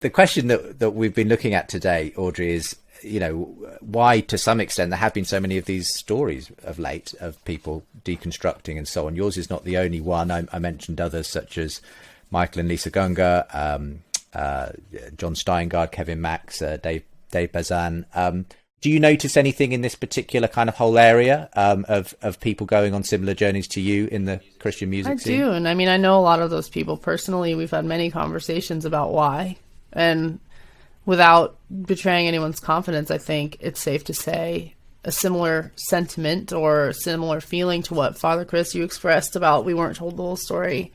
The question that we've been looking at today, Audrey, is, why, to some extent, there have been so many of these stories of late of people deconstructing and so on. Yours is not the only one. I mentioned others such as Michael and Lisa Gungor, John Steingard, Kevin Max, Dave Bazan. Do you notice anything in this particular kind of whole area of people going on similar journeys to you in the Christian music scene? I do. And I mean, I know a lot of those people personally. We've had many conversations about why. And without betraying anyone's confidence, I think it's safe to say a similar sentiment or similar feeling to what Father Chris, you expressed about we weren't told the whole story.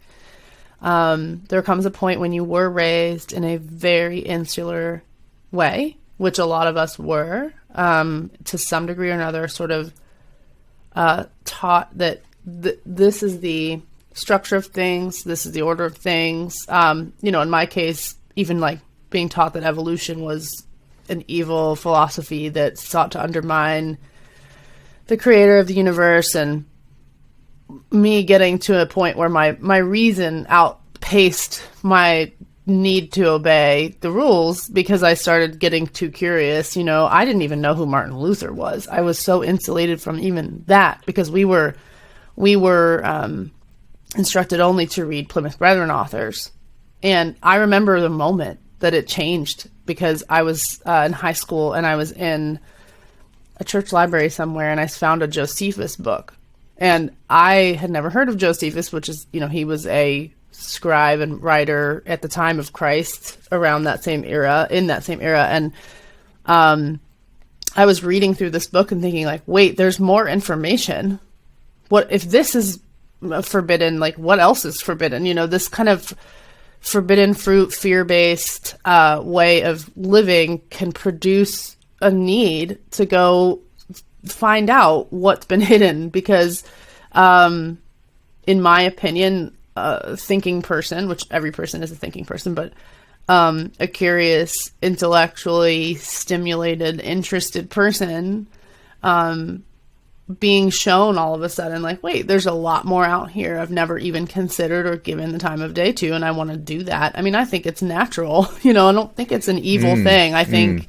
There comes a point when you were raised in a very insular way, which a lot of us were, to some degree or another, sort of taught that this is the structure of things, this is the order of things. In my case, even like being taught that evolution was an evil philosophy that sought to undermine the creator of the universe, and me getting to a point where my reason outpaced my need to obey the rules because I started getting too curious. I didn't even know who Martin Luther was. I was so insulated from even that because we were instructed only to read Plymouth Brethren authors. And I remember the moment that it changed because I was in high school and I was in a church library somewhere and I found a Josephus book. And I had never heard of Josephus, which is, he was a scribe and writer at the time of Christ around that same era, in that same era. And I was reading through this book and thinking like, wait, there's more information. What if this is forbidden? Like, what else is forbidden? This kind of forbidden fruit, fear-based way of living can produce a need to go find out what's been hidden because, in my opinion, a thinking person, which every person is a thinking person, but a curious, intellectually stimulated, interested person being shown all of a sudden like, wait, there's a lot more out here I've never even considered or given the time of day to, and I want to do that. I mean, I think it's natural, I don't think it's an evil thing. I think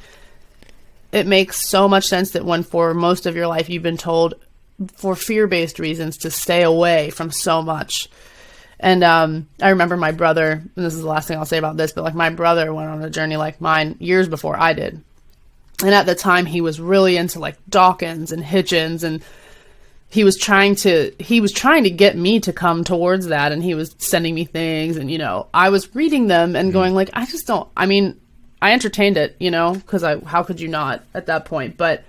it makes so much sense that when for most of your life you've been told for fear-based reasons to stay away from so much. And I remember my brother, and this is the last thing I'll say about this, but like my brother went on a journey like mine years before I did. And at the time he was really into like Dawkins and Hitchens, and he was trying to get me to come towards that, and he was sending me things, and I was reading them and going like, I entertained it, because how could you not at that point? But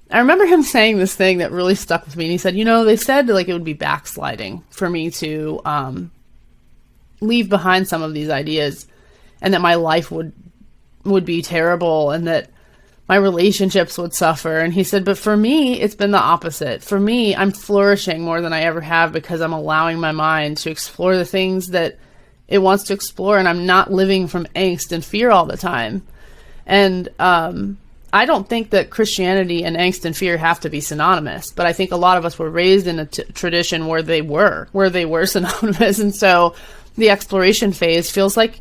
I remember him saying this thing that really stuck with me, and he said, they said like it would be backsliding for me to leave behind some of these ideas, and that my life would be terrible, and that my relationships would suffer. And he said, but for me, it's been the opposite. For me, I'm flourishing more than I ever have because I'm allowing my mind to explore the things that it wants to explore, and I'm not living from angst and fear all the time. And I don't think that Christianity and angst and fear have to be synonymous, but I think a lot of us were raised in a tradition where they were synonymous. And so the exploration phase feels like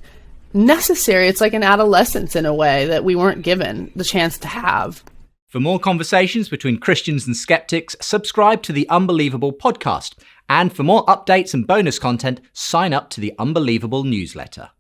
necessary. It's like an adolescence in a way that we weren't given the chance to have. For more conversations between Christians and skeptics, subscribe to the Unbelievable podcast. And for more updates and bonus content, sign up to the Unbelievable newsletter.